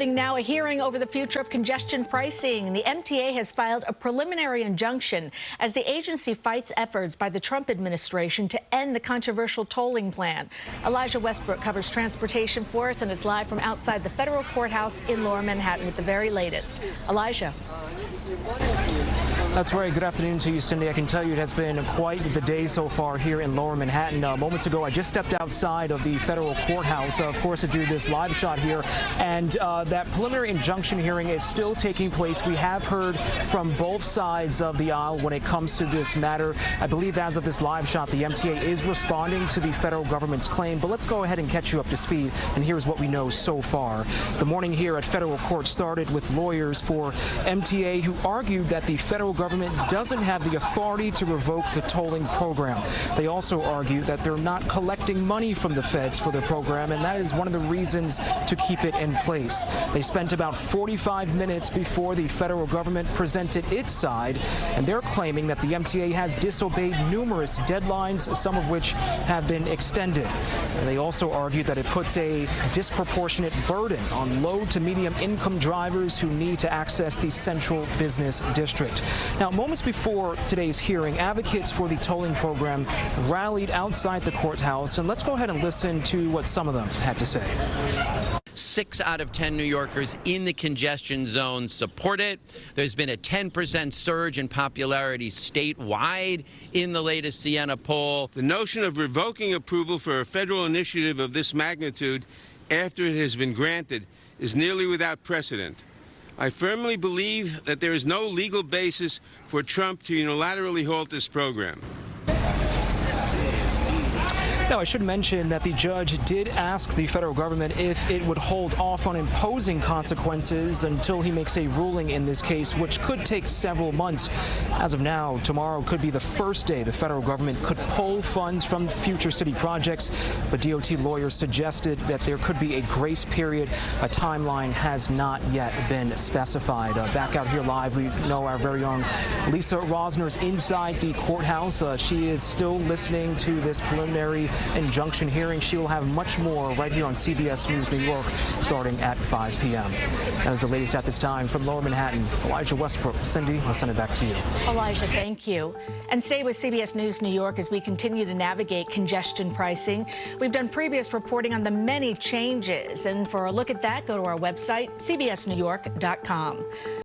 Happening now, a hearing over the future of congestion pricing. The MTA has filed a preliminary injunction as the agency fights efforts by the Trump administration to end the controversial tolling plan. Elijah Westbrook covers transportation for us and is live from outside the federal courthouse in Lower Manhattan with the very latest. Elijah. That's right. Good afternoon to you, Cindy. I can tell you it has been quite the day so far here in Lower Manhattan. Moments ago, I just stepped outside of the federal courthouse, of course, to do this live shot here. And that preliminary injunction hearing is still taking place. We have heard from both sides of the aisle when it comes to this matter. I believe as of this live shot, the MTA is responding to the federal government's claim. But let's go ahead and catch you up to speed. And here's what we know so far. The morning here at federal court started with lawyers for MTA who argued that the federal government doesn't have the authority to revoke the tolling program. They also argue that they're not collecting money from the feds for the program, and that is one of the reasons to keep it in place. They spent about 45 minutes before the federal government presented its side, and they're claiming that the MTA has disobeyed numerous deadlines, some of which have been extended. And they also argued that it puts a disproportionate burden on low to medium income drivers who need to access the central business district. Now, moments before today's hearing, advocates for the tolling program rallied outside the courthouse, and let's go ahead and listen to what some of them had to say. 6 out of 10 New Yorkers in the congestion zone support it. There's been a 10% surge in popularity statewide in the latest Siena poll. The notion of revoking approval for a federal initiative of this magnitude after it has been granted is nearly without precedent. I firmly believe that there is no legal basis for Trump to unilaterally halt this program. Now, I should mention that the judge did ask the federal government if it would hold off on imposing consequences until he makes a ruling in this case, which could take several months. As of now, tomorrow could be the first day the federal government could pull funds from future city projects, but DOT lawyers suggested that there could be a grace period. A timeline has not yet been specified. Back out here live, we know our very own Lisa Rosner is inside the courthouse. She is still listening to this preliminary injunction hearing. She will have much more right here on CBS News New York starting at 5 p.m. That is the latest at this time from Lower Manhattan. Elijah Westbrook. Cindy, I'll send it back to you. Elijah, thank you. And stay with CBS News New York as we continue to navigate congestion pricing. We've done previous reporting on the many changes. And for a look at that, go to our website, cbsnewyork.com.